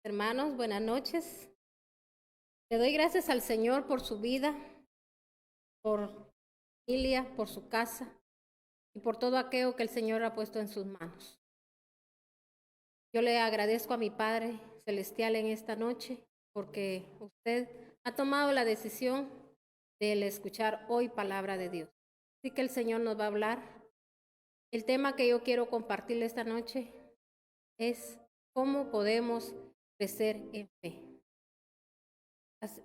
Hermanos, buenas noches. Le doy gracias al Señor por su vida, por su familia, por su casa y por todo aquello que el Señor ha puesto en sus manos. Yo le agradezco a mi Padre Celestial en esta noche porque usted ha tomado la decisión de escuchar hoy palabra de Dios. Así que el Señor nos va a hablar. El tema que yo quiero compartirle esta noche es cómo podemos crecer en fe.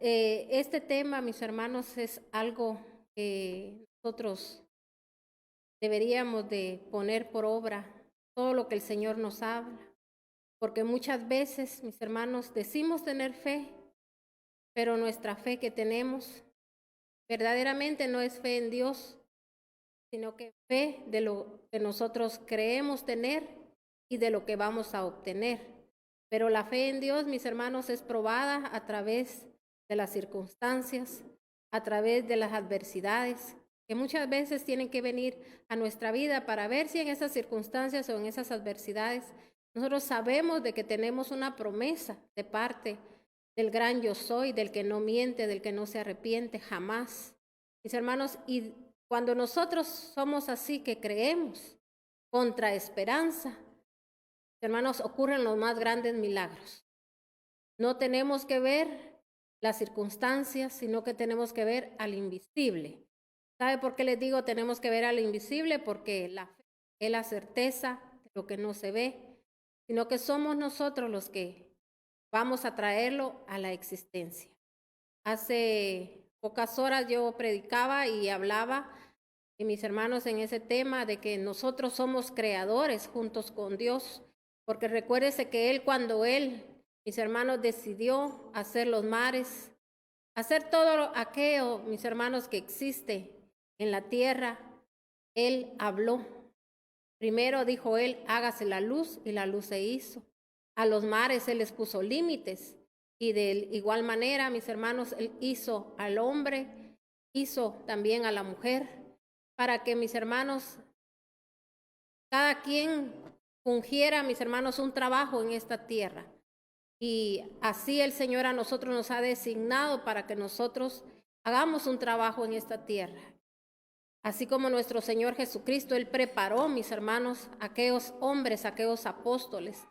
Este tema, mis hermanos, es algo que nosotros deberíamos de poner por obra, todo lo que el Señor nos habla, porque muchas veces, mis hermanos, decimos tener fe, pero nuestra fe que tenemos verdaderamente no es fe en Dios, sino que fe de lo que nosotros creemos tener y de lo que vamos a obtener. Pero la fe en Dios, mis hermanos, es probada a través de las circunstancias, a través de las adversidades, que muchas veces tienen que venir a nuestra vida para ver si en esas circunstancias o en esas adversidades nosotros sabemos de que tenemos una promesa de parte del gran yo soy, del que no miente, del que no se arrepiente jamás. Mis hermanos, y cuando nosotros somos así, que creemos contra esperanza, hermanos, ocurren los más grandes milagros. No tenemos que ver las circunstancias, sino que tenemos que ver al invisible. ¿Sabe por qué les digo tenemos que ver al invisible? Porque la fe es la certeza de lo que no se ve, sino que somos nosotros los que vamos a traerlo a la existencia. Hace pocas horas yo predicaba y hablaba y mis hermanos en ese tema de que nosotros somos creadores juntos con Dios, porque recuérdese que cuando mis hermanos, decidió hacer los mares, hacer todo aquello, mis hermanos, que existe en la tierra, Él habló. Primero dijo Él, hágase la luz, y la luz se hizo. A los mares Él les puso límites, y de igual manera, mis hermanos, Él hizo al hombre, hizo también a la mujer, para que, mis hermanos, cada quien fungiera, mis hermanos, un trabajo en esta tierra. Y así el Señor a nosotros nos ha designado para que nosotros hagamos un trabajo en esta tierra. Así como nuestro Señor Jesucristo, Él preparó, mis hermanos, aquellos hombres, aquellos apóstoles,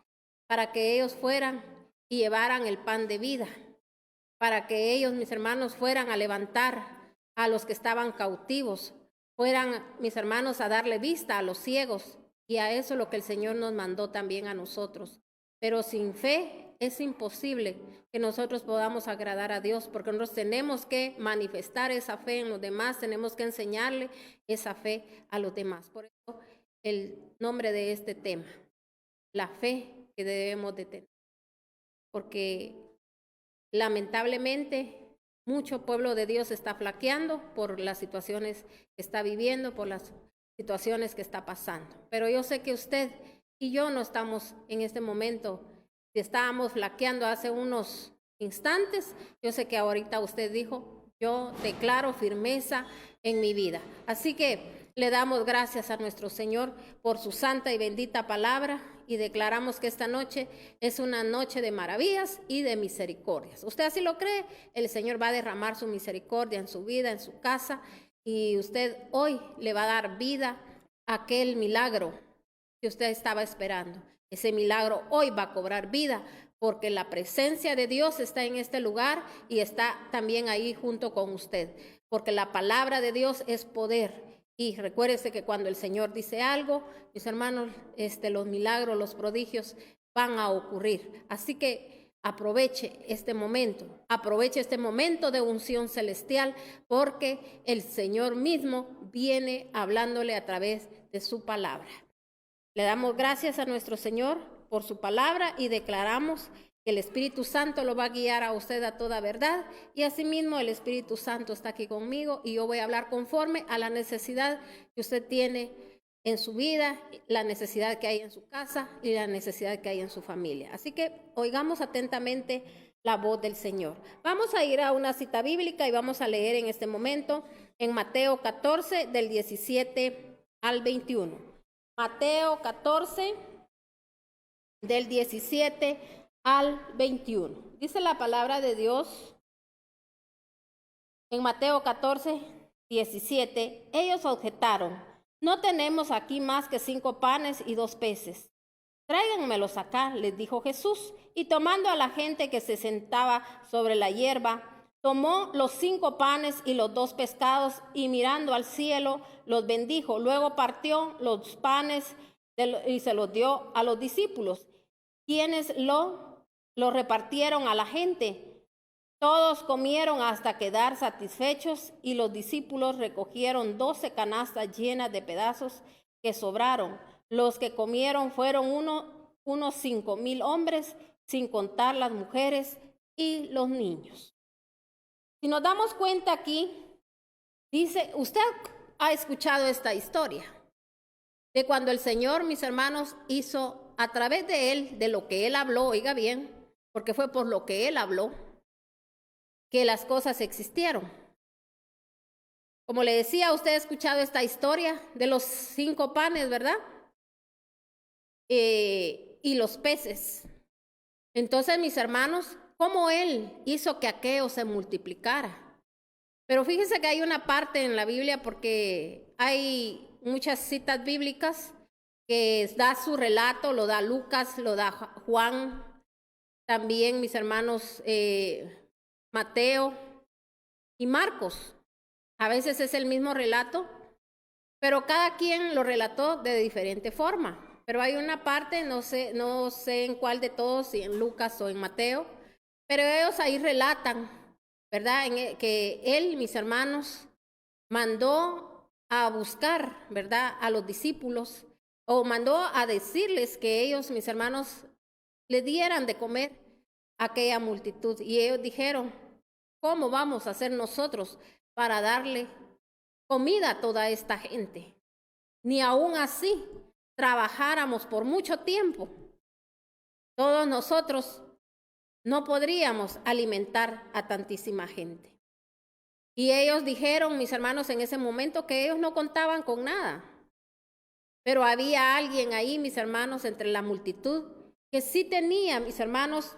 para que ellos fueran y llevaran el pan de vida, para que ellos, mis hermanos, fueran a levantar a los que estaban cautivos, fueran, mis hermanos, a darle vista a los ciegos, y a eso lo que el Señor nos mandó también a nosotros. Pero sin fe es imposible que nosotros podamos agradar a Dios, porque nosotros tenemos que manifestar esa fe en los demás, tenemos que enseñarle esa fe a los demás. Por eso el nombre de este tema, la fe que debemos de tener. Porque lamentablemente mucho pueblo de Dios está flaqueando por las situaciones que está viviendo, por las situaciones que está pasando. Pero yo sé que usted y yo no estamos en este momento. Si estábamos flaqueando hace unos instantes, yo sé que ahorita usted dijo, yo declaro firmeza en mi vida. Así que le damos gracias a nuestro Señor por su santa y bendita palabra y declaramos que esta noche es una noche de maravillas y de misericordias. ¿Usted así lo cree? El Señor va a derramar su misericordia en su vida, en su casa, y usted hoy le va a dar vida a aquel milagro que usted estaba esperando. Ese milagro hoy va a cobrar vida porque la presencia de Dios está en este lugar y está también ahí junto con usted, porque la palabra de Dios es poder. Y recuérdese que cuando el Señor dice algo, mis hermanos, los milagros, los prodigios van a ocurrir. Así que aproveche este momento de unción celestial, porque el Señor mismo viene hablándole a través de su palabra. Le damos gracias a nuestro Señor por su palabra y declaramos que el Espíritu Santo lo va a guiar a usted a toda verdad, y asimismo el Espíritu Santo está aquí conmigo y yo voy a hablar conforme a la necesidad que usted tiene en su vida, la necesidad que hay en su casa y la necesidad que hay en su familia. Así que oigamos atentamente la voz del Señor. Vamos a ir a una cita bíblica y vamos a leer en este momento en Mateo 14 del 17 al 21. Mateo 14 del 17 al 21. Dice la palabra de Dios en Mateo 14, 17. Ellos objetaron: no tenemos aquí más que 5 panes y 2 peces. Tráiganmelos acá, les dijo Jesús. Y tomando a la gente que se sentaba sobre la hierba, tomó los 5 panes y los 2 pescados, y mirando al cielo, los bendijo. Luego partió los panes y se los dio a los discípulos, quienes lo repartieron a la gente. Todos comieron hasta quedar satisfechos, y los discípulos recogieron 12 canastas llenas de pedazos que sobraron. Los que comieron fueron unos 5,000 hombres, sin contar las mujeres y los niños. Si nos damos cuenta aquí, dice, usted ha escuchado esta historia de cuando el Señor, mis hermanos, hizo a través de él, de lo que él habló, oiga bien, porque fue por lo que él habló, que las cosas existieron. Como le decía, usted ha escuchado esta historia de los 5 panes, ¿verdad? Y los peces. Entonces, mis hermanos, cómo él hizo que aquello se multiplicara. Pero fíjense que hay una parte en la Biblia, porque hay muchas citas bíblicas que da su relato, lo da Lucas, lo da Juan, también mis hermanos Mateo y Marcos. A veces es el mismo relato, pero cada quien lo relató de diferente forma. Pero hay una parte, no sé en cuál de todos, si en Lucas o en Mateo, pero ellos ahí relatan, ¿verdad? Que él, mis hermanos, mandó a buscar, ¿verdad?, a los discípulos, o mandó a decirles que ellos, mis hermanos, le dieran de comer a aquella multitud. Y ellos dijeron: ¿cómo vamos a hacer nosotros para darle comida a toda esta gente? Ni aún así trabajáramos por mucho tiempo, todos nosotros no podríamos alimentar a tantísima gente. Y ellos dijeron, mis hermanos, en ese momento, que ellos no contaban con nada. Pero había alguien ahí, mis hermanos, entre la multitud, que sí tenía, mis hermanos,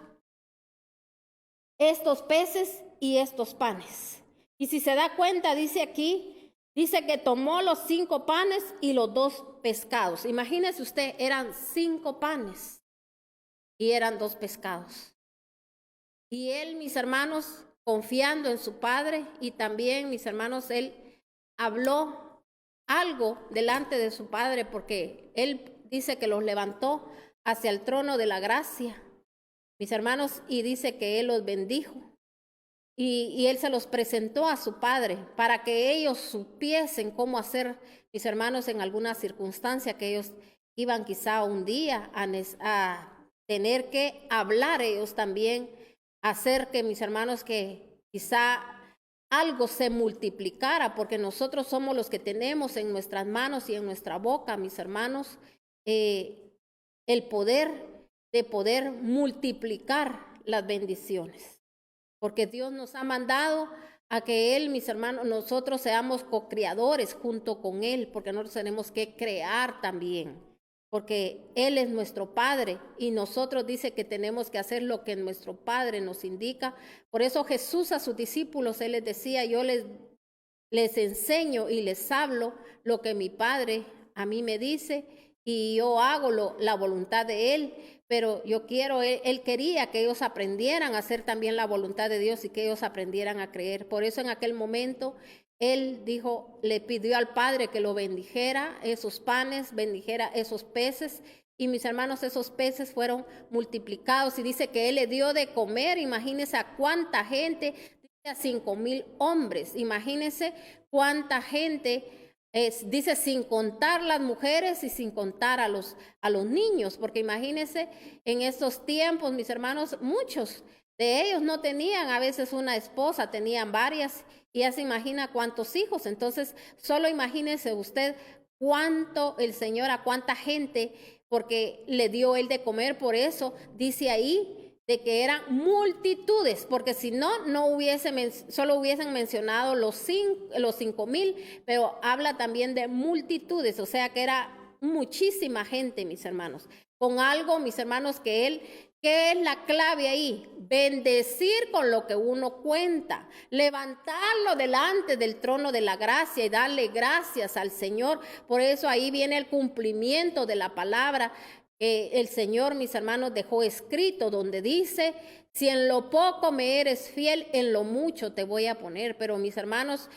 estos peces y estos panes. Y si se da cuenta, dice aquí, dice que tomó los 5 panes y los 2 pescados. Imagínese usted, eran 5 panes y eran 2 pescados. Y él, mis hermanos, confiando en su Padre, y también, mis hermanos, él habló algo delante de su Padre, porque él dice que los levantó hacia el trono de la gracia, mis hermanos, y dice que él los bendijo. Y él se los presentó a su Padre para que ellos supiesen cómo hacer, mis hermanos, en alguna circunstancia que ellos iban quizá un día a tener que hablar ellos también, hacer que, mis hermanos, que quizá algo se multiplicara, porque nosotros somos los que tenemos en nuestras manos y en nuestra boca, mis hermanos, el poder de poder multiplicar las bendiciones. Porque Dios nos ha mandado a que Él, mis hermanos, nosotros seamos co-creadores junto con Él, porque nosotros tenemos que crear también, porque Él es nuestro Padre y nosotros dice que tenemos que hacer lo que nuestro Padre nos indica. Por eso Jesús a sus discípulos, Él les decía: yo les enseño y les hablo lo que mi Padre a mí me dice, y yo hago la voluntad de Él. Pero yo quiero, él quería que ellos aprendieran a hacer también la voluntad de Dios y que ellos aprendieran a creer. Por eso en aquel momento él dijo, le pidió al Padre que lo bendijera esos panes, bendijera esos peces. Y mis hermanos, esos peces fueron multiplicados y dice que él le dio de comer. Imagínense a cuánta gente, a 5,000 hombres. Imagínense cuánta gente. Dice sin contar las mujeres y sin contar a los niños, porque imagínense en estos tiempos, mis hermanos, muchos de ellos no tenían a veces una esposa, tenían varias, y ya se imagina cuántos hijos. Entonces, solo imagínese usted cuánto el Señor, a cuánta gente, porque le dio él de comer. Por eso dice ahí de que eran multitudes, porque si no, solo hubiesen mencionado los 5,000, pero habla también de multitudes, o sea que era muchísima gente, mis hermanos, con algo, mis hermanos, que él ¿Qué es la clave ahí? Bendecir con lo que uno cuenta, levantarlo delante del trono de la gracia y darle gracias al Señor. Por eso ahí viene el cumplimiento de la palabra que el Señor, mis hermanos, dejó escrito, donde dice: si en lo poco me eres fiel, en lo mucho te voy a poner. Pero mis hermanos,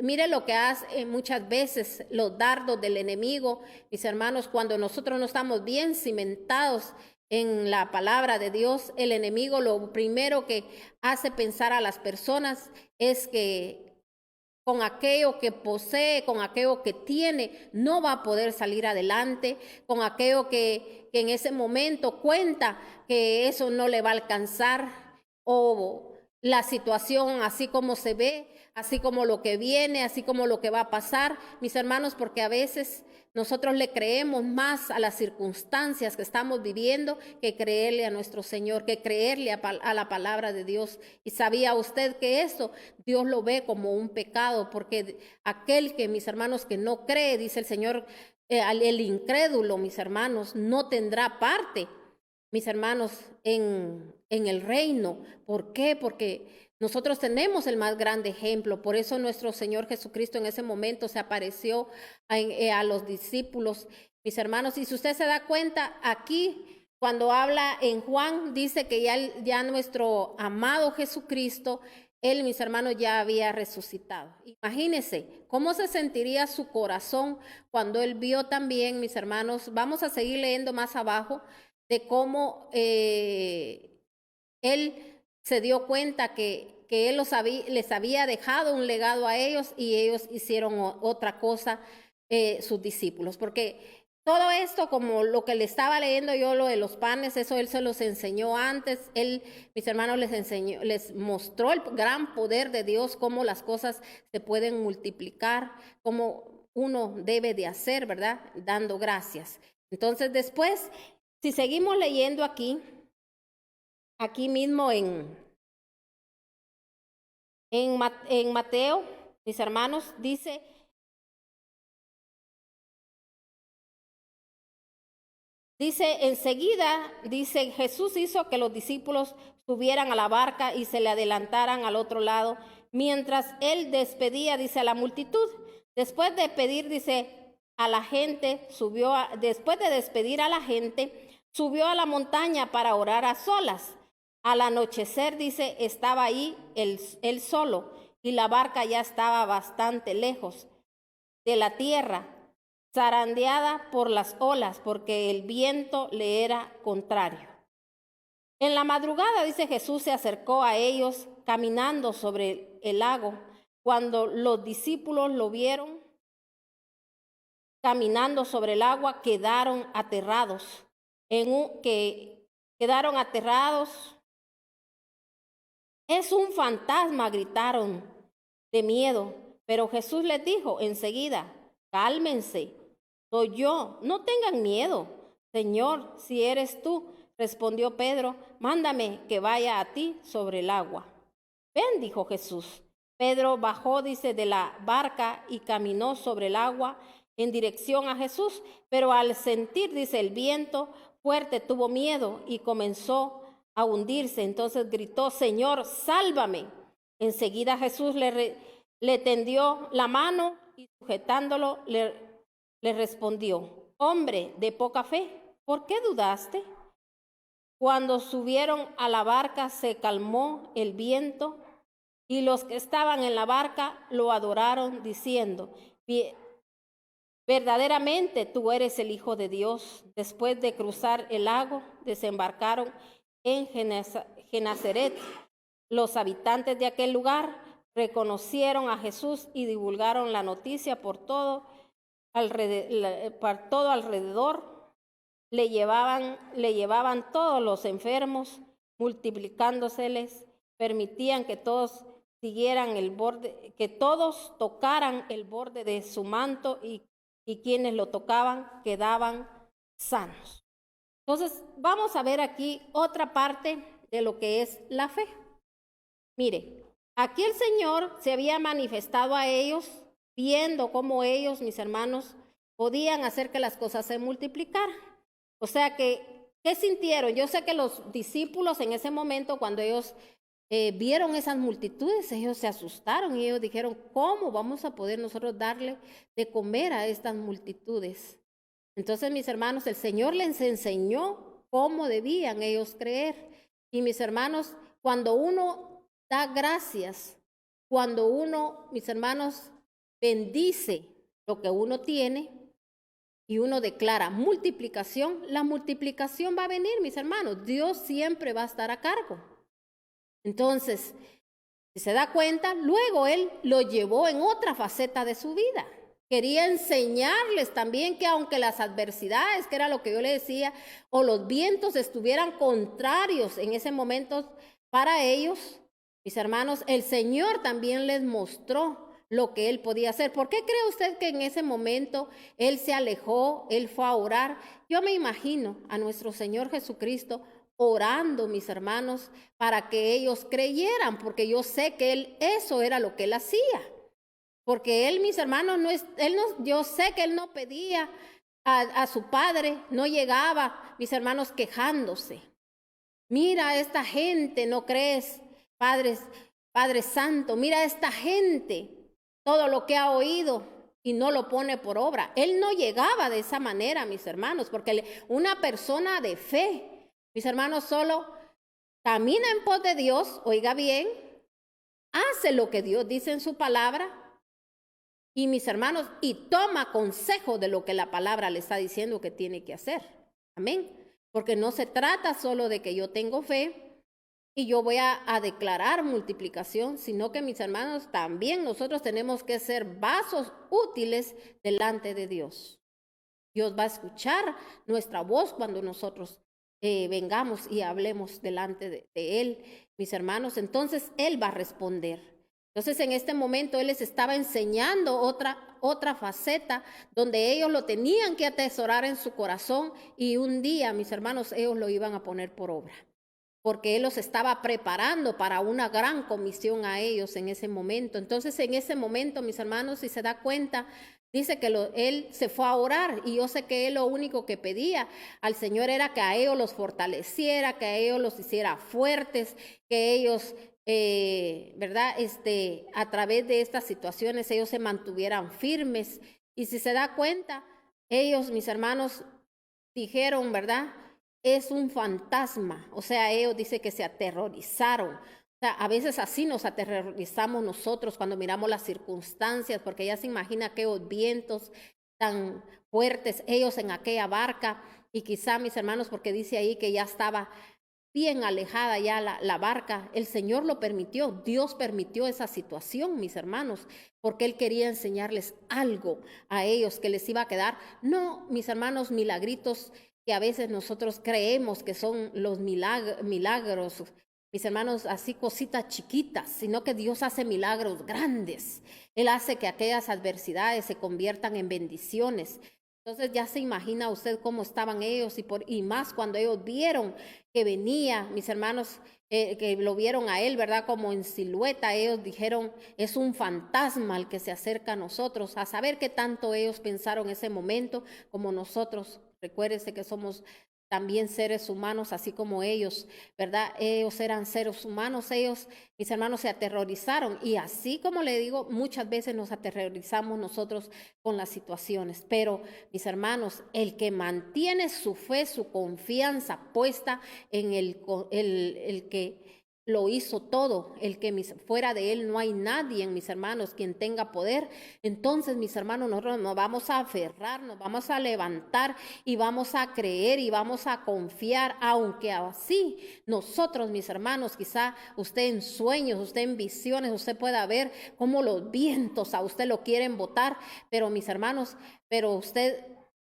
mire lo que hace muchas veces los dardos del enemigo, mis hermanos, cuando nosotros no estamos bien cimentados en la palabra de Dios, el enemigo lo primero que hace pensar a las personas es que con aquello que posee, con aquello que tiene, no va a poder salir adelante, con aquello que en ese momento cuenta que eso no le va a alcanzar, o la situación así como se ve, así como lo que viene, así como lo que va a pasar, mis hermanos, porque a veces nosotros le creemos más a las circunstancias que estamos viviendo que creerle a nuestro Señor, que creerle a la palabra de Dios. ¿Y sabía usted que eso Dios lo ve como un pecado? Porque aquel que, mis hermanos, que no cree, dice el Señor, el incrédulo, mis hermanos, no tendrá parte, mis hermanos, en el reino. ¿Por qué? Porque nosotros tenemos el más grande ejemplo. Por eso nuestro Señor Jesucristo en ese momento se apareció a los discípulos, mis hermanos. Y si usted se da cuenta, aquí cuando habla en Juan, dice que ya nuestro amado Jesucristo, él, mis hermanos, ya había resucitado. Imagínense cómo se sentiría su corazón cuando él vio también, mis hermanos. Vamos a seguir leyendo más abajo de cómo él se dio cuenta que él les había dejado un legado a ellos, y ellos hicieron otra cosa, sus discípulos. Porque todo esto, como lo que le estaba leyendo yo, lo de los panes, eso él se los enseñó antes. Él, mis hermanos, les mostró el gran poder de Dios, cómo las cosas se pueden multiplicar, cómo uno debe de hacer, ¿verdad? Dando gracias. Entonces después, si seguimos leyendo aquí mismo en Mateo, mis hermanos, dice: enseguida, dice, Jesús hizo que los discípulos subieran a la barca y se le adelantaran al otro lado, mientras él despedía, dice, a la multitud. Después de pedir, dice, a la gente, después de despedir a la gente, subió a la montaña para orar a solas. Al anochecer, dice, estaba ahí él solo, y la barca ya estaba bastante lejos de la tierra, zarandeada por las olas, porque el viento le era contrario. En la madrugada, dice, Jesús se acercó a ellos caminando sobre el lago. Cuando los discípulos lo vieron caminando sobre el agua, quedaron aterrados. Quedaron aterrados. Es un fantasma, gritaron de miedo. Pero Jesús les dijo enseguida: cálmense, soy yo, no tengan miedo. Señor, si eres tú, respondió Pedro, mándame que vaya a ti sobre el agua. Ven, dijo Jesús. Pedro bajó, dice, de la barca y caminó sobre el agua en dirección a Jesús, pero al sentir, dice, el viento fuerte, tuvo miedo y comenzó a hundirse. Entonces gritó: Señor, sálvame. Enseguida Jesús le tendió la mano y sujetándolo le respondió: hombre de poca fe, ¿por qué dudaste? Cuando subieron a la barca se calmó el viento, y los que estaban en la barca lo adoraron diciendo: verdaderamente tú eres el Hijo de Dios. Después de cruzar el lago, desembarcaron en Genesaret. Los habitantes de aquel lugar reconocieron a Jesús y divulgaron la noticia por todo alrededor. Le llevaban todos los enfermos, multiplicándoseles, permitían que todos tocaran el borde de su manto, y quienes lo tocaban quedaban sanos. Entonces, vamos a ver aquí otra parte de lo que es la fe. Mire, aquí el Señor se había manifestado a ellos, viendo cómo ellos, mis hermanos, podían hacer que las cosas se multiplicaran. O sea que ¿Qué sintieron? Yo sé que los discípulos en ese momento, cuando ellos vieron esas multitudes, ellos se asustaron y ellos dijeron, ¿cómo vamos a poder nosotros darle de comer a estas multitudes? Entonces, mis hermanos, el Señor les enseñó cómo debían ellos creer. Y mis hermanos, cuando uno da gracias, cuando uno, mis hermanos, bendice lo que uno tiene y uno declara multiplicación, la multiplicación va a venir, mis hermanos. Dios siempre va a estar a cargo. Entonces, si se da cuenta, luego Él lo llevó en otra faceta de su vida. Quería enseñarles también que aunque las adversidades, que era lo que yo le decía, o los vientos estuvieran contrarios en ese momento para ellos, mis hermanos, el Señor también les mostró lo que Él podía hacer. ¿Por qué cree usted que en ese momento Él se alejó, Él fue a orar? Yo me imagino a nuestro Señor Jesucristo orando, mis hermanos, para que ellos creyeran, porque yo sé que Él, eso era lo que Él hacía. Porque Él, mis hermanos, yo sé que Él no pedía a su Padre, no llegaba, mis hermanos, quejándose. Mira a esta gente, ¿no crees? Padre Santo, mira a esta gente, todo lo que ha oído y no lo pone por obra. Él no llegaba de esa manera, mis hermanos, porque una persona de fe, mis hermanos, solo camina en pos de Dios, oiga bien, hace lo que Dios dice en su palabra, y mis hermanos, y toma consejo de lo que la palabra le está diciendo que tiene que hacer. Amén. Porque no se trata solo de que yo tengo fe y yo voy a declarar multiplicación, sino que, mis hermanos, también nosotros tenemos que ser vasos útiles delante de Dios. Dios va a escuchar nuestra voz cuando nosotros vengamos y hablemos delante de Él, mis hermanos. Entonces Él va a responder. Entonces, en este momento Él les estaba enseñando otra faceta donde ellos lo tenían que atesorar en su corazón, y un día, mis hermanos, ellos lo iban a poner por obra, porque Él los estaba preparando para una gran comisión a ellos en ese momento. Entonces, en ese momento, mis hermanos, si se da cuenta, dice que Él se fue a orar, y yo sé que Él lo único que pedía al Señor era que a ellos los fortaleciera, que a ellos los hiciera fuertes, que ellos ¿verdad? A través de estas situaciones ellos se mantuvieran firmes. Y si se da cuenta, ellos, mis hermanos, dijeron, ¿verdad? Es un fantasma. O sea, ellos dicen que se aterrorizaron. O sea, a veces así nos aterrorizamos nosotros cuando miramos las circunstancias, porque ya se imagina aquellos vientos tan fuertes, ellos en aquella barca, y quizá, mis hermanos, porque dice ahí que ya estaba bien alejada ya la barca. El Señor lo permitió, Dios permitió esa situación, mis hermanos, porque Él quería enseñarles algo a ellos que les iba a quedar. No, mis hermanos, milagritos que a veces nosotros creemos que son los milagros, mis hermanos, así cositas chiquitas, sino que Dios hace milagros grandes. Él hace que aquellas adversidades se conviertan en bendiciones. Entonces ya se imagina usted cómo estaban ellos, y más cuando ellos vieron que venía, mis hermanos, que lo vieron a Él, ¿verdad? Como en silueta, ellos dijeron, es un fantasma el que se acerca a nosotros. A saber qué tanto ellos pensaron en ese momento como nosotros. Recuérdese que somos también seres humanos, así como ellos, ¿verdad? Ellos eran seres humanos, ellos, mis hermanos, se aterrorizaron, y así como le digo, muchas veces nos aterrorizamos nosotros con las situaciones, pero, mis hermanos, el que mantiene su fe, su confianza puesta en el que lo hizo todo, el que fuera de Él no hay nadie, mis hermanos, quien tenga poder. Entonces, mis hermanos, nosotros nos vamos a aferrar, nos vamos a levantar y vamos a creer y vamos a confiar, aunque así nosotros, mis hermanos, quizá usted en sueños, usted en visiones, usted pueda ver cómo los vientos a usted lo quieren botar, pero, mis hermanos, pero usted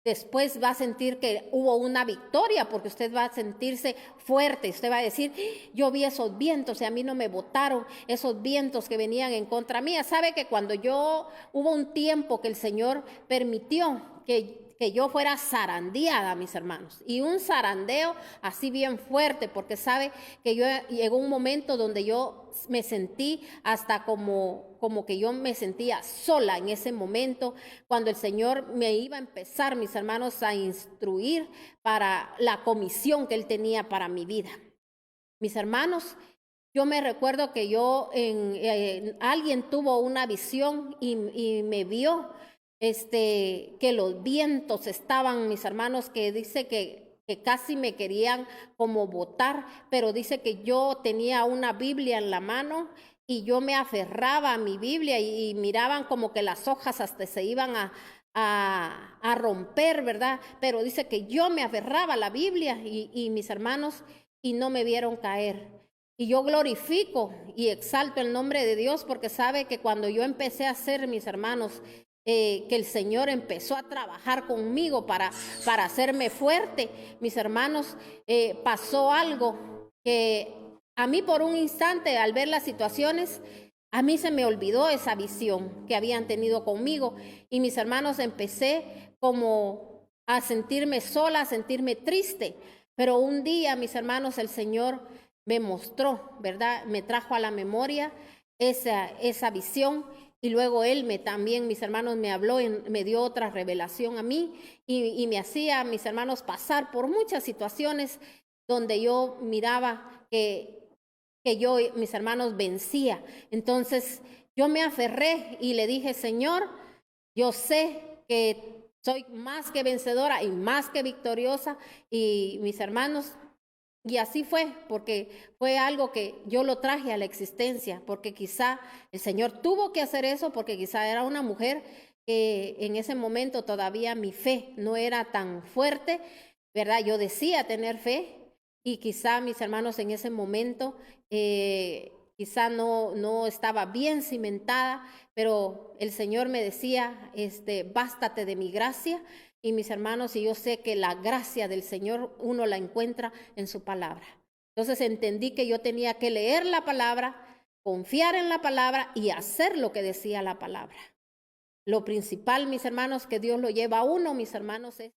después va a sentir que hubo una victoria, porque usted va a sentirse fuerte. Usted va a decir, yo vi esos vientos y a mí no me botaron, esos vientos que venían en contra mía. Sabe que cuando hubo un tiempo que el Señor permitió que que yo fuera zarandeada, mis hermanos, y un zarandeo así bien fuerte, porque sabe que yo llegó un momento donde yo me sentí hasta como que yo me sentía sola en ese momento, cuando el Señor me iba a empezar, mis hermanos, a instruir para la comisión que Él tenía para mi vida. Mis hermanos, yo me recuerdo que alguien tuvo una visión y me vio que los vientos estaban, mis hermanos, que dice que casi me querían como botar, pero dice que yo tenía una Biblia en la mano y yo me aferraba a mi Biblia y miraban como que las hojas hasta se iban a romper, ¿verdad? Pero dice que yo me aferraba a la Biblia y mis hermanos, y no me vieron caer. Y yo glorifico y exalto el nombre de Dios, porque sabe que cuando yo empecé a hacer, mis hermanos, que el Señor empezó a trabajar conmigo para hacerme fuerte, mis hermanos, pasó algo que a mí por un instante, al ver las situaciones, a mí se me olvidó esa visión que habían tenido conmigo, y mis hermanos, empecé como a sentirme sola, a sentirme triste. Pero un día, mis hermanos, el Señor me mostró, ¿verdad? Me trajo a la memoria esa visión, y luego Él también, mis hermanos, me habló, me dio otra revelación a mí y me hacía, mis hermanos, pasar por muchas situaciones donde yo miraba que yo, mis hermanos, vencía. Entonces yo me aferré y le dije: Señor, yo sé que soy más que vencedora y más que victoriosa, y mis hermanos, y así fue, porque fue algo que yo lo traje a la existencia, porque quizá el Señor tuvo que hacer eso, porque quizá era una mujer que en ese momento todavía mi fe no era tan fuerte, ¿verdad? Yo decía tener fe, y quizá, mis hermanos, en ese momento quizá no estaba bien cimentada, pero el Señor me decía: bástate de mi gracia. Y mis hermanos, y yo sé que la gracia del Señor uno la encuentra en su palabra. Entonces entendí que yo tenía que leer la palabra, confiar en la palabra y hacer lo que decía la palabra. Lo principal, mis hermanos, que Dios lo lleva a uno, mis hermanos, es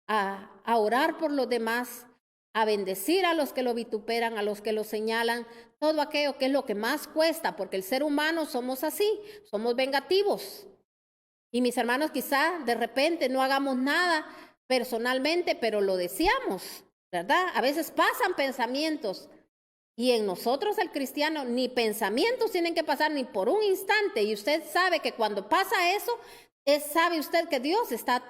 a orar por los demás, a bendecir a los que lo vituperan, a los que lo señalan, todo aquello que es lo que más cuesta, porque el ser humano somos así, somos vengativos. Y mis hermanos, quizá de repente no hagamos nada personalmente, pero lo deseamos, ¿verdad? A veces pasan pensamientos, y en nosotros, el cristiano, ni pensamientos tienen que pasar ni por un instante. Y usted sabe que cuando pasa eso, sabe usted que Dios está,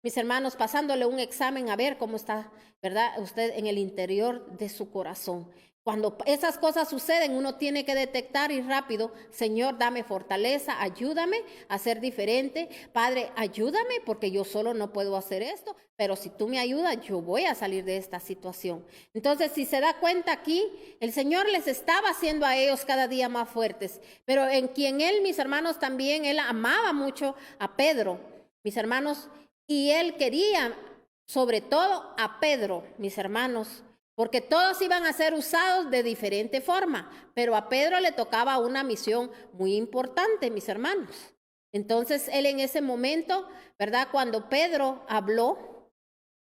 mis hermanos, pasándole un examen a ver cómo está, ¿verdad? Usted en el interior de su corazón. Cuando esas cosas suceden, uno tiene que detectar y rápido: Señor, dame fortaleza, ayúdame a ser diferente. Padre, ayúdame, porque yo solo no puedo hacer esto, pero si tú me ayudas, yo voy a salir de esta situación. Entonces, si se da cuenta aquí, el Señor les estaba haciendo a ellos cada día más fuertes, pero en quien Él, mis hermanos, también Él amaba mucho a Pedro, mis hermanos, y Él quería sobre todo a Pedro, mis hermanos, porque todos iban a ser usados de diferente forma, pero a Pedro le tocaba una misión muy importante, mis hermanos. Entonces él en ese momento, ¿verdad? Cuando Pedro habló,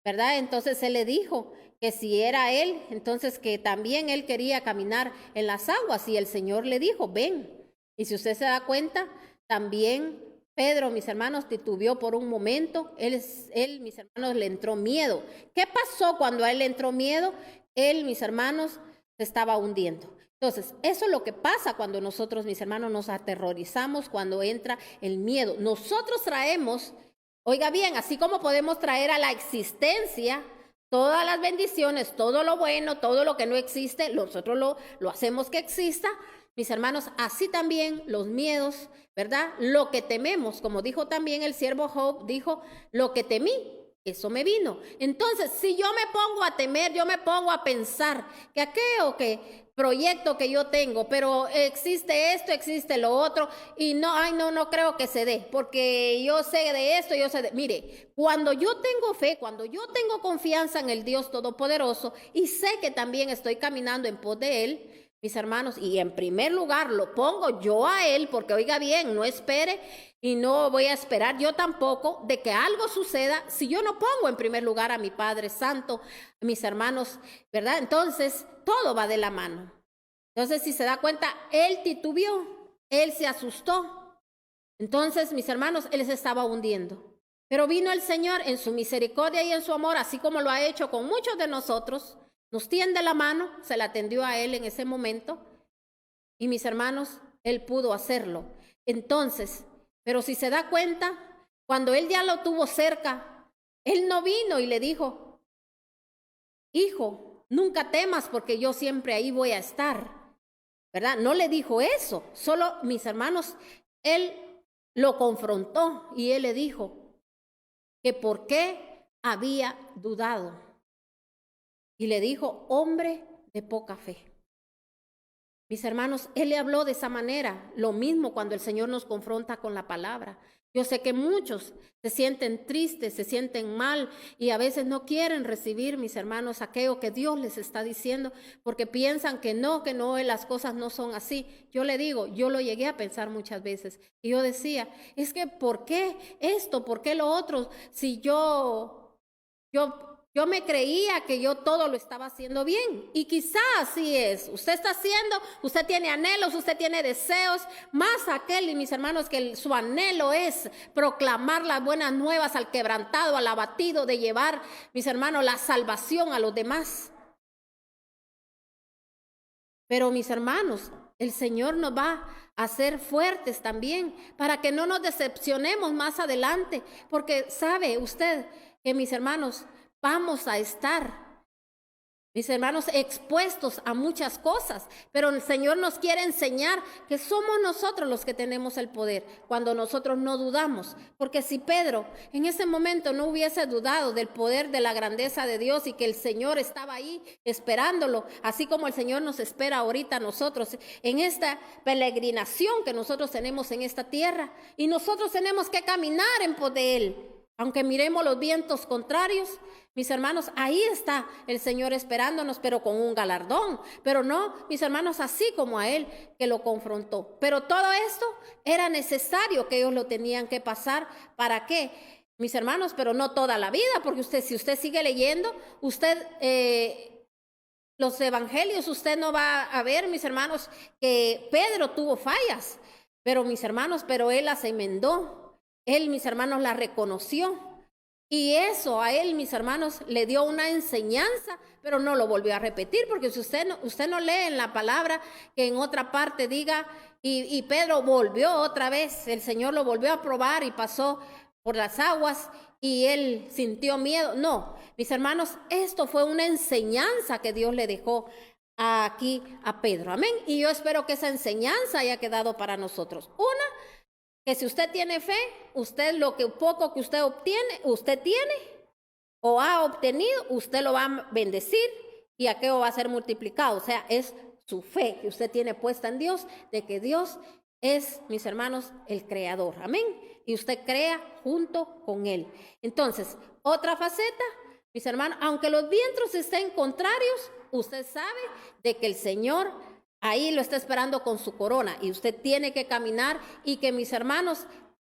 ¿verdad? Entonces él le dijo que si era él, entonces que también él quería caminar en las aguas, y el Señor le dijo: ven. Y si usted se da cuenta, también Pedro, mis hermanos, titubeó por un momento. Él, mis hermanos, le entró miedo. ¿Qué pasó cuando a él le entró miedo? Él, mis hermanos, se estaba hundiendo. Entonces, eso es lo que pasa cuando nosotros, mis hermanos, nos aterrorizamos, cuando entra el miedo. Nosotros traemos, oiga bien, así como podemos traer a la existencia todas las bendiciones, todo lo bueno, todo lo que no existe, nosotros lo hacemos que exista. Mis hermanos, así también los miedos, ¿verdad? Lo que tememos, como dijo también el siervo Job, dijo: lo que temí, eso me vino. Entonces, si yo me pongo a temer, yo me pongo a pensar que aquello que proyecto que yo tengo, pero existe esto, existe lo otro, y no creo que se dé, porque yo sé de esto, yo sé de... Mire, cuando yo tengo fe, cuando yo tengo confianza en el Dios Todopoderoso, y sé que también estoy caminando en pos de Él, mis hermanos, y en primer lugar lo pongo yo a él, porque oiga bien, no espere y no voy a esperar yo tampoco de que algo suceda si yo no pongo en primer lugar a mi Padre Santo, a mis hermanos, ¿verdad? Entonces, todo va de la mano. Entonces, si se da cuenta, él titubeó, él se asustó. Entonces, mis hermanos, él se estaba hundiendo. Pero vino el Señor en su misericordia y en su amor, así como lo ha hecho con muchos de nosotros. Nos tiende la mano, se la tendió a él en ese momento. Y mis hermanos, él pudo hacerlo. Entonces, pero si se da cuenta, cuando él ya lo tuvo cerca, él no vino y le dijo, hijo, nunca temas porque yo siempre ahí voy a estar, ¿verdad? No le dijo eso, solo mis hermanos, él lo confrontó y él le dijo que por qué había dudado. Y le dijo, hombre de poca fe. Mis hermanos, él le habló de esa manera, lo mismo cuando el Señor nos confronta con la palabra. Yo sé que muchos se sienten tristes, se sienten mal y a veces no quieren recibir, mis hermanos, aquello que Dios les está diciendo porque piensan que no, las cosas no son así. Yo le digo, yo lo llegué a pensar muchas veces y yo decía, es que ¿por qué esto? ¿Por qué lo otro? Si yo me creía que yo todo lo estaba haciendo bien y quizás así es. Usted está haciendo, usted tiene anhelos, usted tiene deseos, más aquel, y mis hermanos, que su anhelo es proclamar las buenas nuevas al quebrantado, al abatido, de llevar, mis hermanos, la salvación a los demás. Pero mis hermanos, el Señor nos va a hacer fuertes también para que no nos decepcionemos más adelante, porque sabe usted que mis hermanos, vamos a estar, mis hermanos, expuestos a muchas cosas, pero el Señor nos quiere enseñar que somos nosotros los que tenemos el poder, cuando nosotros no dudamos, porque si Pedro en ese momento no hubiese dudado del poder, de la grandeza de Dios y que el Señor estaba ahí esperándolo, así como el Señor nos espera ahorita a nosotros en esta peregrinación que nosotros tenemos en esta tierra, y nosotros tenemos que caminar en pos de Él, aunque miremos los vientos contrarios. Mis hermanos, ahí está el Señor esperándonos, pero con un galardón. Pero no, mis hermanos, así como a él que lo confrontó. Pero todo esto era necesario que ellos lo tenían que pasar. ¿Para qué? Mis hermanos, pero no toda la vida, porque si usted sigue leyendo, los evangelios, usted no va a ver, mis hermanos, que Pedro tuvo fallas. Pero mis hermanos, pero él las enmendó. Él, mis hermanos, las reconoció. Y eso a él, mis hermanos, le dio una enseñanza, pero no lo volvió a repetir, porque si usted no lee en la palabra que en otra parte diga, y Pedro volvió otra vez, el Señor lo volvió a probar y pasó por las aguas y él sintió miedo. No, mis hermanos, esto fue una enseñanza que Dios le dejó aquí a Pedro. Amén. Y yo espero que esa enseñanza haya quedado para nosotros. Que si usted tiene fe, usted lo que poco que usted tiene o ha obtenido, usted lo va a bendecir y aquello va a ser multiplicado. O sea, es su fe que usted tiene puesta en Dios, de que Dios es, mis hermanos, el creador. Amén. Y usted crea junto con Él. Entonces, otra faceta, mis hermanos, aunque los vientos estén contrarios, usted sabe de que el Señor ahí lo está esperando con su corona y usted tiene que caminar y que, mis hermanos,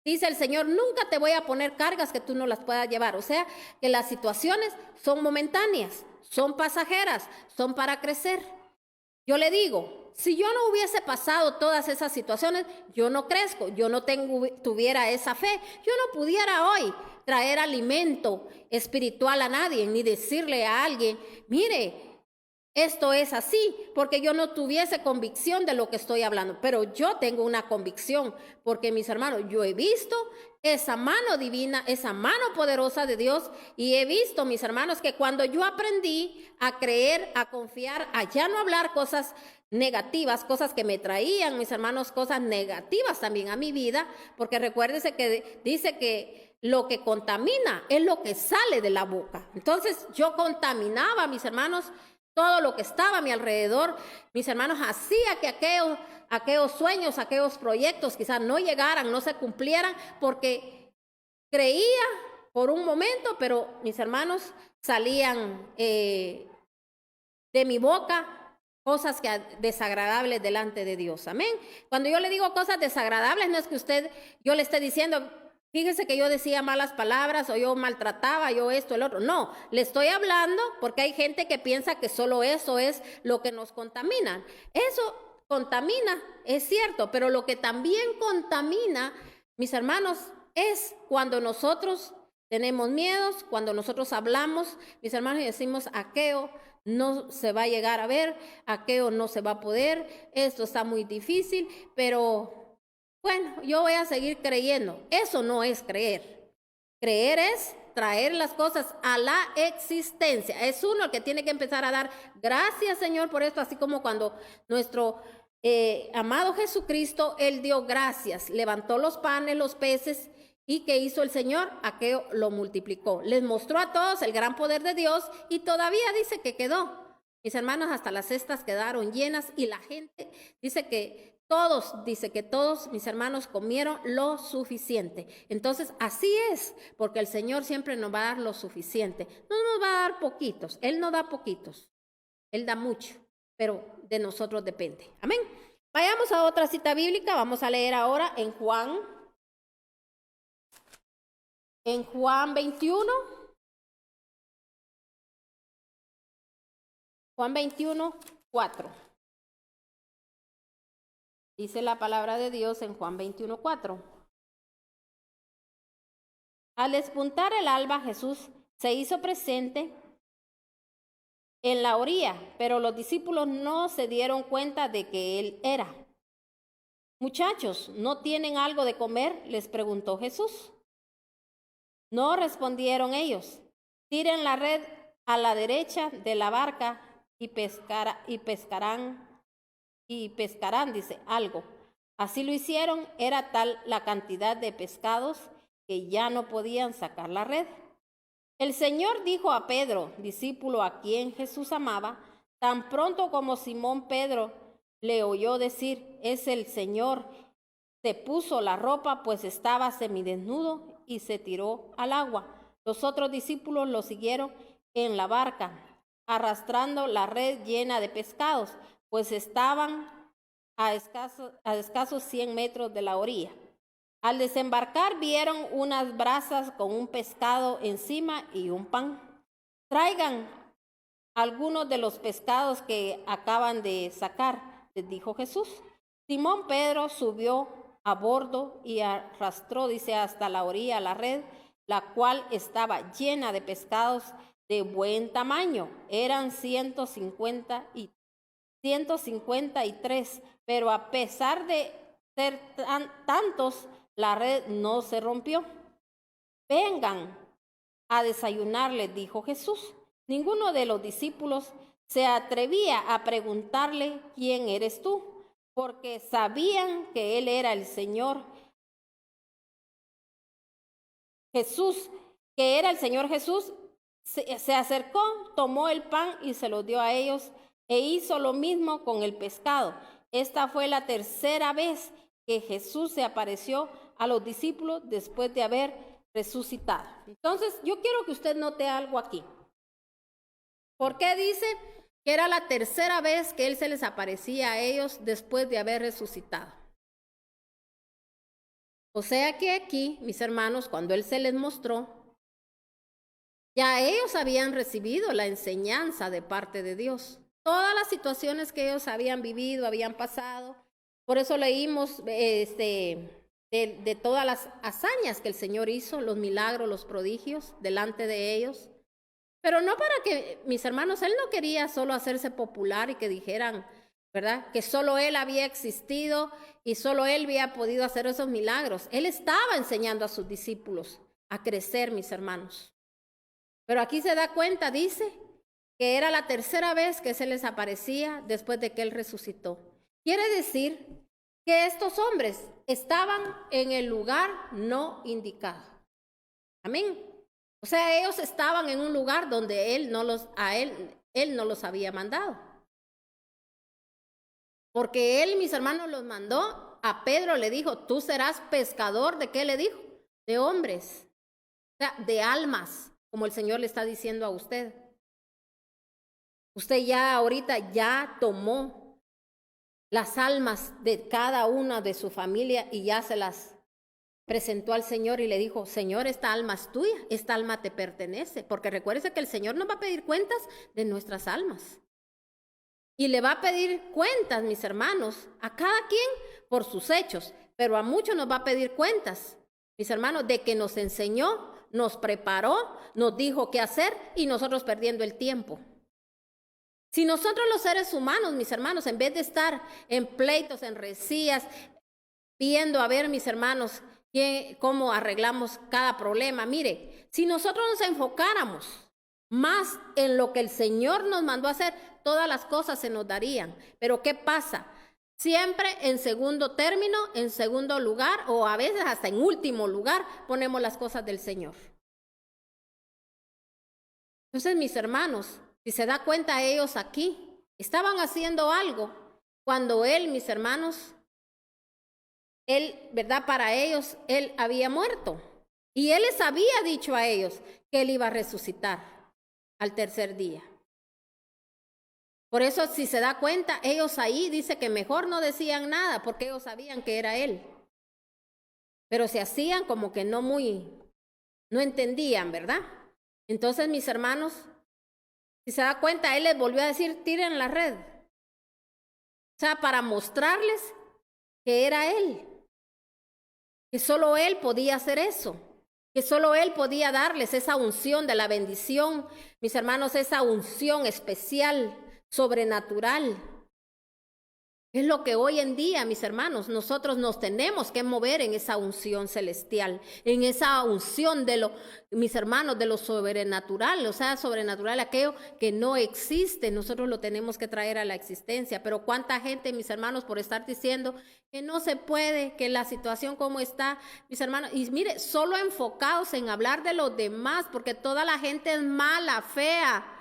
dice el Señor, nunca te voy a poner cargas que tú no las puedas llevar. O sea, que las situaciones son momentáneas, son pasajeras, son para crecer. Yo le digo, si yo no hubiese pasado todas esas situaciones, yo no crezco, yo no tuviera esa fe, yo no pudiera hoy traer alimento espiritual a nadie, ni decirle a alguien, mire, esto es así, porque yo no tuviese convicción de lo que estoy hablando, pero yo tengo una convicción, porque mis hermanos, yo he visto esa mano divina, esa mano poderosa de Dios, y he visto, mis hermanos, que cuando yo aprendí a creer, a confiar, a ya no hablar cosas negativas, cosas que me traían, mis hermanos, cosas negativas también a mi vida, porque recuérdense que dice que lo que contamina es lo que sale de la boca. Entonces yo contaminaba, mis hermanos, todo lo que estaba a mi alrededor. Mis hermanos, hacía que aquellos sueños, aquellos proyectos quizás no llegaran, no se cumplieran, porque creía por un momento, pero mis hermanos salían de mi boca cosas desagradables delante de Dios. Amén. Cuando yo le digo cosas desagradables, no es que yo le esté diciendo, fíjese que yo decía malas palabras o yo maltrataba, yo esto, el otro. No, le estoy hablando porque hay gente que piensa que solo eso es lo que nos contamina. Eso contamina, es cierto, pero lo que también contamina, mis hermanos, es cuando nosotros tenemos miedos, cuando nosotros hablamos, mis hermanos, y decimos aquello no se va a llegar a ver, aquello no se va a poder, esto está muy difícil, pero bueno, yo voy a seguir creyendo. Eso no es creer. Creer es traer las cosas a la existencia. Es uno el que tiene que empezar a dar gracias, Señor, por esto, así como cuando nuestro amado Jesucristo, Él dio gracias, levantó los panes, los peces, ¿y qué hizo el Señor? Aquello lo multiplicó. Les mostró a todos el gran poder de Dios y todavía dice que quedó. Mis hermanos, hasta las cestas quedaron llenas y la gente dice que todos, mis hermanos, comieron lo suficiente. Entonces, así es, porque el Señor siempre nos va a dar lo suficiente. No nos va a dar poquitos, Él no da poquitos, Él da mucho, pero de nosotros depende. Amén. Vayamos a otra cita bíblica, vamos a leer ahora en Juan 21. Juan 21, 4. Dice la palabra de Dios en Juan 21, 4. Al despuntar el alba, Jesús se hizo presente en la orilla, pero los discípulos no se dieron cuenta de que él era. Muchachos, ¿no tienen algo de comer?, les preguntó Jesús. No respondieron ellos. Tiren la red a la derecha de la barca y pescarán, dice, algo. Así lo hicieron. Era tal la cantidad de pescados que ya no podían sacar la red. El Señor dijo a Pedro, discípulo a quien Jesús amaba, tan pronto como Simón Pedro le oyó decir, es el Señor, se puso la ropa, pues estaba semidesnudo, y se tiró al agua. Los otros discípulos lo siguieron en la barca, arrastrando la red llena de pescados, pues estaban a escasos 100 metros de la orilla. Al desembarcar vieron unas brasas con un pescado encima y un pan. Traigan algunos de los pescados que acaban de sacar, les dijo Jesús. Simón Pedro subió a bordo y arrastró, dice, hasta la orilla la red, la cual estaba llena de pescados de buen tamaño. Eran 153, pero a pesar de ser tantos, la red no se rompió. Vengan a desayunar, les dijo Jesús. Ninguno de los discípulos se atrevía a preguntarle, ¿quién eres tú?, porque sabían que él era el Señor Jesús, se acercó, tomó el pan y se lo dio a ellos, e hizo lo mismo con el pescado. Esta fue la tercera vez que Jesús se apareció a los discípulos después de haber resucitado. Entonces, yo quiero que usted note algo aquí. ¿Por qué dice que era la tercera vez que Él se les aparecía a ellos después de haber resucitado? O sea que aquí, mis hermanos, cuando Él se les mostró, ya ellos habían recibido la enseñanza de parte de Dios. Todas las situaciones que ellos habían vivido, habían pasado. Por eso leímos de todas las hazañas que el Señor hizo, los milagros, los prodigios delante de ellos. Pero no para que, mis hermanos, Él no quería solo hacerse popular y que dijeran, ¿verdad?, que solo Él había existido y solo Él había podido hacer esos milagros. Él estaba enseñando a sus discípulos a crecer, mis hermanos. Pero aquí se da cuenta, dice, que era la tercera vez que se les aparecía después de que Él resucitó. Quiere decir que estos hombres estaban en el lugar no indicado. Amén. O sea, ellos estaban en un lugar donde Él no los había mandado. Porque Él, mis hermanos, los mandó. A Pedro le dijo, tú serás pescador, ¿de qué le dijo? De hombres, o sea, de almas, como el Señor le está diciendo a usted. Usted ya ahorita ya tomó las almas de cada una de su familia y ya se las presentó al Señor y le dijo, Señor, esta alma es tuya, esta alma te pertenece, porque recuérdese que el Señor nos va a pedir cuentas de nuestras almas. Y le va a pedir cuentas, mis hermanos, a cada quien por sus hechos, pero a muchos nos va a pedir cuentas, mis hermanos, de que nos enseñó, nos preparó, nos dijo qué hacer y nosotros perdiendo el tiempo. Si nosotros los seres humanos, mis hermanos, en vez de estar en pleitos, en rencillas, viendo a ver, mis hermanos, cómo arreglamos cada problema. Mire, si nosotros nos enfocáramos más en lo que el Señor nos mandó a hacer, todas las cosas se nos darían. Pero ¿qué pasa? Siempre en segundo término, en segundo lugar, o a veces hasta en último lugar, ponemos las cosas del Señor. Entonces, mis hermanos, si se da cuenta, ellos aquí estaban haciendo algo cuando Él, mis hermanos, Él, ¿verdad? Para ellos, Él había muerto. Y Él les había dicho a ellos que Él iba a resucitar al tercer día. Por eso, si se da cuenta, ellos ahí dice que mejor no decían nada, porque ellos sabían que era Él. Pero se hacían como que no entendían, ¿verdad? Entonces, mis hermanos, si se da cuenta, Él les volvió a decir, tiren la red. O sea, para mostrarles que era Él. Que solo Él podía hacer eso, que solo Él podía darles esa unción de la bendición, mis hermanos, esa unción especial, sobrenatural. Es lo que hoy en día, mis hermanos, nosotros nos tenemos que mover en esa unción celestial, en esa unción de mis hermanos, de lo sobrenatural, o sea, sobrenatural, aquello que no existe, nosotros lo tenemos que traer a la existencia. Pero cuánta gente, mis hermanos, por estar diciendo que no se puede, que la situación como está, mis hermanos, y mire, solo enfocados en hablar de los demás, porque toda la gente es mala, fea,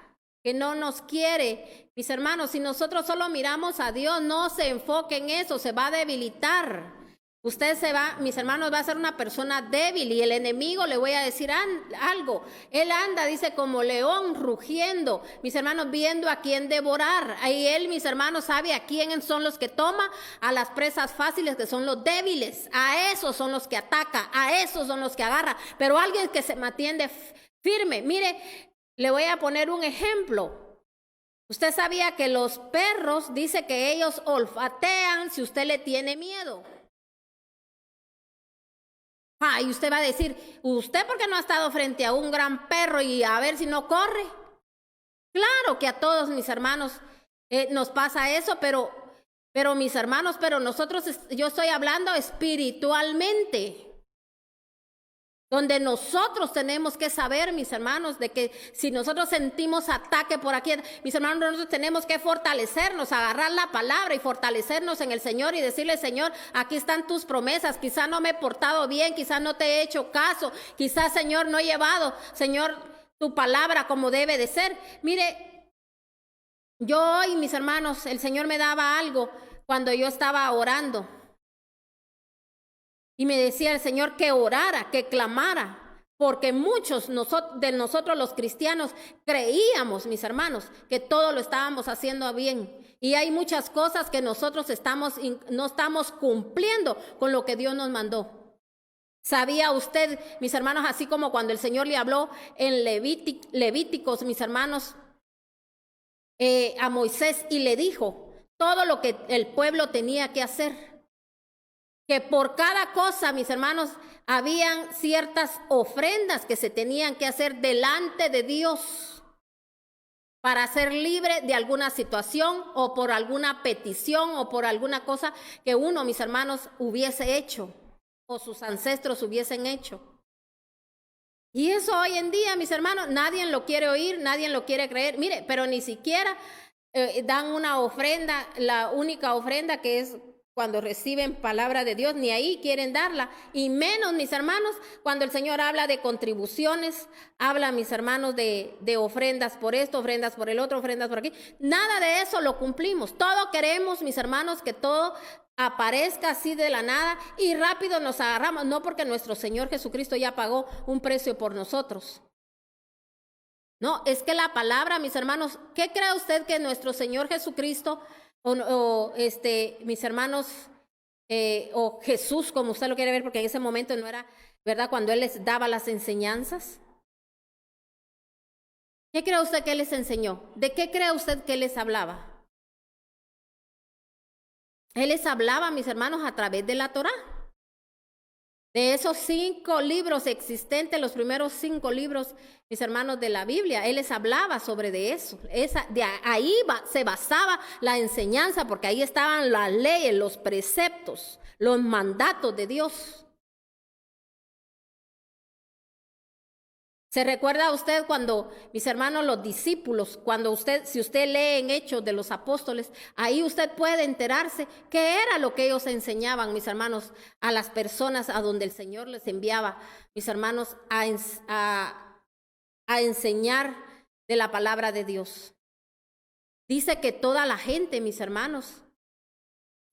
que no nos quiere. Mis hermanos, si nosotros solo miramos a Dios, no se enfoque en eso, se va a debilitar. Usted mis hermanos, va a ser una persona débil y el enemigo, le voy a decir algo. Él anda, dice, como león rugiendo, mis hermanos, viendo a quién devorar. Ahí él, mis hermanos, sabe a quién son los que toma, a las presas fáciles, que son los débiles. A esos son los que ataca, a esos son los que agarra. Pero alguien que se mantiene firme, mire, le voy a poner un ejemplo. Usted sabía que los perros, dice que ellos olfatean si usted le tiene miedo. Y usted va a decir, ¿usted por qué no ha estado frente a un gran perro y a ver si no corre? Claro que a todos mis hermanos nos pasa eso, pero mis hermanos, pero nosotros, yo estoy hablando espiritualmente. Donde nosotros tenemos que saber, mis hermanos, de que si nosotros sentimos ataque por aquí, mis hermanos, nosotros tenemos que fortalecernos, agarrar la palabra y fortalecernos en el Señor y decirle, Señor, aquí están tus promesas, quizá no me he portado bien, quizá no te he hecho caso, quizá, Señor, no he llevado, Señor, tu palabra como debe de ser. Mire, yo hoy, mis hermanos, el Señor me daba algo cuando yo estaba orando. Y me decía el Señor que orara, que clamara, porque muchos de nosotros los cristianos creíamos, mis hermanos, que todo lo estábamos haciendo bien. Y hay muchas cosas que nosotros no estamos cumpliendo con lo que Dios nos mandó. ¿Sabía usted, mis hermanos, así como cuando el Señor le habló en Levíticos, mis hermanos, a Moisés y le dijo todo lo que el pueblo tenía que hacer? Que por cada cosa, mis hermanos, habían ciertas ofrendas que se tenían que hacer delante de Dios para ser libre de alguna situación o por alguna petición o por alguna cosa que uno, mis hermanos, hubiese hecho o sus ancestros hubiesen hecho. Y eso hoy en día, mis hermanos, nadie lo quiere oír, nadie lo quiere creer. Mire, pero ni siquiera dan una ofrenda, la única ofrenda que es cuando reciben palabra de Dios, ni ahí quieren darla. Y menos, mis hermanos, cuando el Señor habla de contribuciones, habla, mis hermanos, de ofrendas por esto, ofrendas por el otro, ofrendas por aquí. Nada de eso lo cumplimos. Todo queremos, mis hermanos, que todo aparezca así de la nada y rápido nos agarramos. No, porque nuestro Señor Jesucristo ya pagó un precio por nosotros. No, es que la palabra, mis hermanos, ¿qué cree usted que nuestro Señor Jesucristo mis hermanos, o Jesús, como usted lo quiere ver, porque en ese momento no era, ¿verdad? Cuando Él les daba las enseñanzas. ¿Qué cree usted que Él les enseñó? ¿De qué cree usted que Él les hablaba? Él les hablaba, mis hermanos, a través de la Torá. De esos 5 libros existentes, los primeros 5 libros, mis hermanos, de la Biblia, Él les hablaba sobre de eso. Ahí se basaba la enseñanza, porque ahí estaban las leyes, los preceptos, los mandatos de Dios. ¿Se recuerda usted cuando, mis hermanos, los discípulos, si usted lee en Hechos de los Apóstoles, ahí usted puede enterarse qué era lo que ellos enseñaban, mis hermanos, a las personas a donde el Señor les enviaba, mis hermanos, a enseñar de la palabra de Dios. Dice que toda la gente, mis hermanos,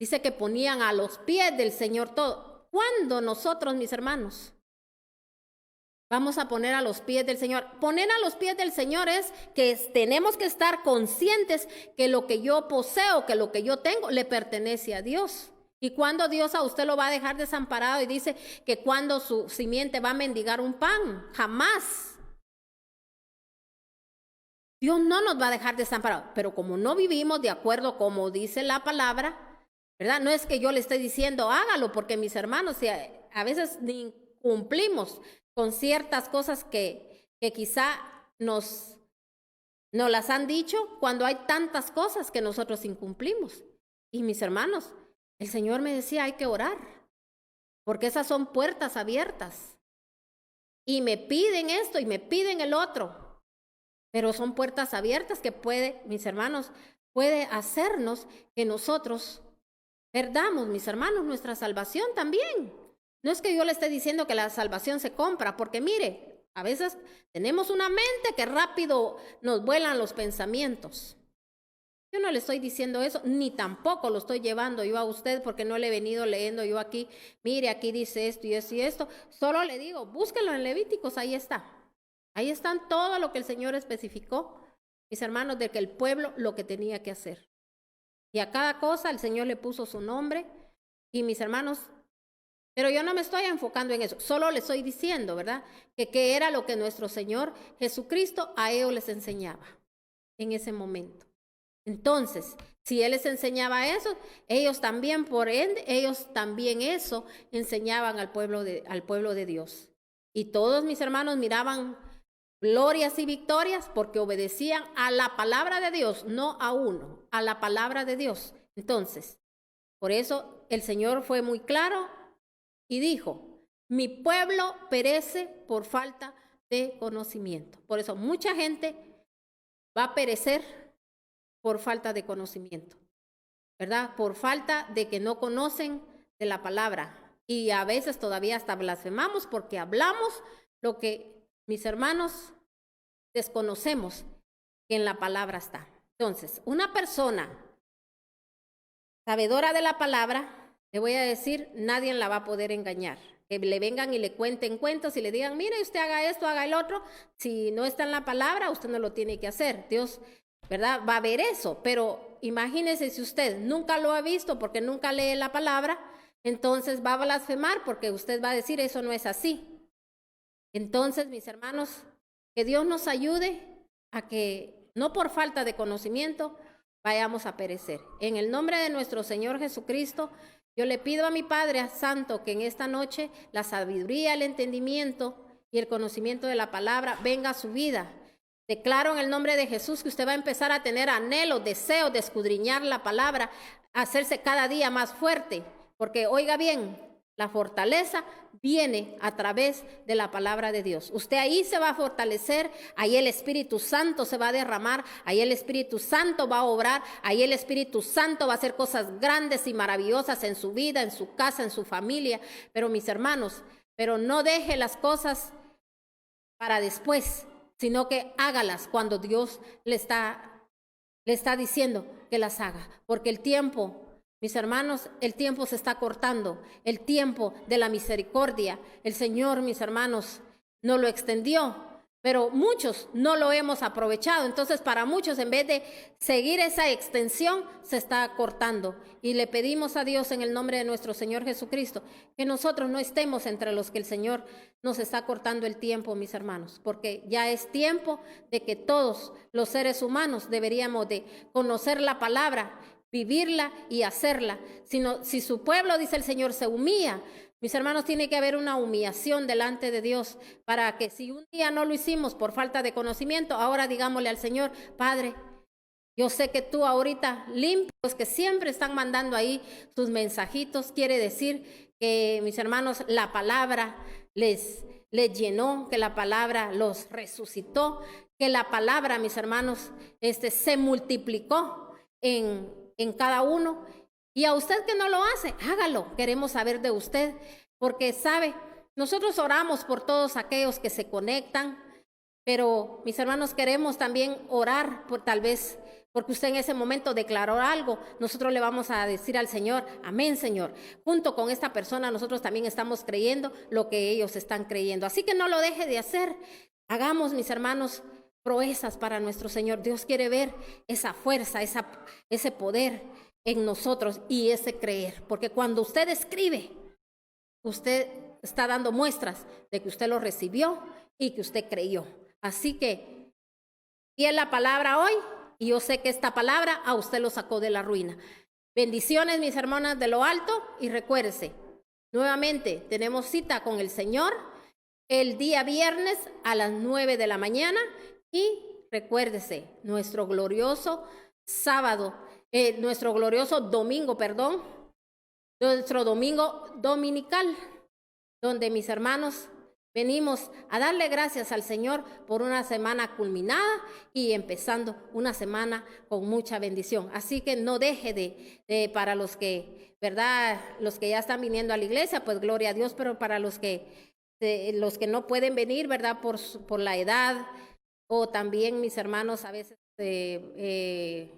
dice que ponían a los pies del Señor todo. ¿Cuándo nosotros, mis hermanos, vamos a poner a los pies del Señor? Poner a los pies del Señor es que tenemos que estar conscientes que lo que yo poseo, que lo que yo tengo, le pertenece a Dios. ¿Y cuando Dios a usted lo va a dejar desamparado? Y dice que cuando su simiente va a mendigar un pan, jamás. Dios no nos va a dejar desamparados, pero como no vivimos de acuerdo como dice la palabra, ¿verdad? No es que yo le esté diciendo hágalo, porque mis hermanos, a veces ni cumplimos con ciertas cosas que quizá nos las han dicho, cuando hay tantas cosas que nosotros incumplimos. Y mis hermanos, el Señor me decía, hay que orar, porque esas son puertas abiertas. Y me piden esto y me piden el otro, pero son puertas abiertas que mis hermanos, puede hacernos que nosotros perdamos, mis hermanos, nuestra salvación también. No es que yo le esté diciendo que la salvación se compra, porque mire, a veces tenemos una mente que rápido nos vuelan los pensamientos. Yo no le estoy diciendo eso, ni tampoco lo estoy llevando yo a usted, porque no le he venido leyendo yo aquí, mire, aquí dice esto y esto y esto. Solo le digo, búsquelo en Levíticos, ahí está. Ahí están todo lo que el Señor especificó, mis hermanos, de que el pueblo lo que tenía que hacer. Y a cada cosa el Señor le puso su nombre, y mis hermanos, pero yo no me estoy enfocando en eso, solo le estoy diciendo, ¿verdad? Que era lo que nuestro Señor Jesucristo a ellos les enseñaba en ese momento. Entonces, si Él les enseñaba eso, ellos también, por ende, ellos también eso enseñaban al pueblo de Dios. Y todos mis hermanos miraban glorias y victorias porque obedecían a la palabra de Dios, no a uno, a la palabra de Dios. Entonces, por eso el Señor fue muy claro y dijo, mi pueblo perece por falta de conocimiento. Por eso mucha gente va a perecer por falta de conocimiento, ¿verdad? Por falta de que no conocen de la palabra. Y a veces todavía hasta blasfemamos porque hablamos lo que, mis hermanos, desconocemos que en la palabra está. Entonces, una persona sabedora de la palabra, le voy a decir, nadie la va a poder engañar. Que le vengan y le cuenten cuentos y le digan, mire, usted haga esto, haga el otro. Si no está en la palabra, usted no lo tiene que hacer. Dios, ¿verdad? Va a ver eso. Pero imagínese si usted nunca lo ha visto porque nunca lee la palabra, entonces va a blasfemar porque usted va a decir, eso no es así. Entonces, mis hermanos, que Dios nos ayude a que, no por falta de conocimiento, vayamos a perecer. En el nombre de nuestro Señor Jesucristo, yo le pido a mi Padre Santo que en esta noche la sabiduría, el entendimiento y el conocimiento de la palabra venga a su vida. Declaro en el nombre de Jesús que usted va a empezar a tener anhelo, deseo de escudriñar la palabra, hacerse cada día más fuerte, porque oiga bien, la fortaleza viene a través de la palabra de Dios. Usted ahí se va a fortalecer, ahí el Espíritu Santo se va a derramar, ahí el Espíritu Santo va a obrar, ahí el Espíritu Santo va a hacer cosas grandes y maravillosas en su vida, en su casa, en su familia. Pero mis hermanos, pero no deje las cosas para después, sino que hágalas cuando Dios le está diciendo que las haga, porque el tiempo, mis hermanos, el tiempo se está cortando, el tiempo de la misericordia. El Señor, mis hermanos, nos lo extendió, pero muchos no lo hemos aprovechado. Entonces, para muchos, en vez de seguir esa extensión, se está cortando. Y le pedimos a Dios en el nombre de nuestro Señor Jesucristo que nosotros no estemos entre los que el Señor nos está cortando el tiempo, mis hermanos, porque ya es tiempo de que todos los seres humanos deberíamos de conocer la palabra, vivirla y hacerla. Si su pueblo, dice el Señor, se humilla, mis hermanos, tiene que haber una humillación delante de Dios para que si un día no lo hicimos por falta de conocimiento, ahora digámosle al Señor, Padre, yo sé que tú ahorita limpios que siempre están mandando ahí sus mensajitos, quiere decir que, mis hermanos, la palabra les llenó, que la palabra los resucitó, que la palabra, mis hermanos, se multiplicó en cada uno. Y a usted que no lo hace, hágalo. Queremos saber de usted, porque sabe, nosotros oramos por todos aquellos que se conectan, pero mis hermanos queremos también orar por tal vez, porque usted en ese momento declaró algo, nosotros le vamos a decir al Señor, amén, Señor. Junto con esta persona nosotros también estamos creyendo lo que ellos están creyendo. Así que no lo deje de hacer. Hagamos, mis hermanos, proezas para nuestro Señor. Dios quiere ver esa fuerza, ese poder en nosotros y ese creer, porque cuando usted escribe, usted está dando muestras de que usted lo recibió y que usted creyó. Así que, y es la palabra hoy, y yo sé que esta palabra a usted lo sacó de la ruina. Bendiciones, mis hermanas de lo alto, y recuérdese, nuevamente tenemos cita con el Señor el día viernes a las 9 de la mañana, y recuérdese, nuestro glorioso domingo, nuestro domingo dominical, donde, mis hermanos, venimos a darle gracias al Señor por una semana culminada y empezando una semana con mucha bendición. Así que no deje para los que, ¿verdad? Los que ya están viniendo a la iglesia, pues gloria a Dios, pero para los que no pueden venir, ¿verdad? Por la edad, o también, mis hermanos, a veces que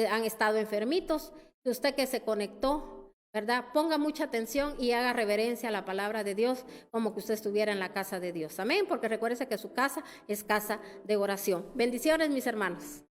han estado enfermitos, de usted que se conectó, ¿verdad? Ponga mucha atención y haga reverencia a la palabra de Dios como que usted estuviera en la casa de Dios. Amén, porque recuérdese que su casa es casa de oración. Bendiciones, mis hermanos.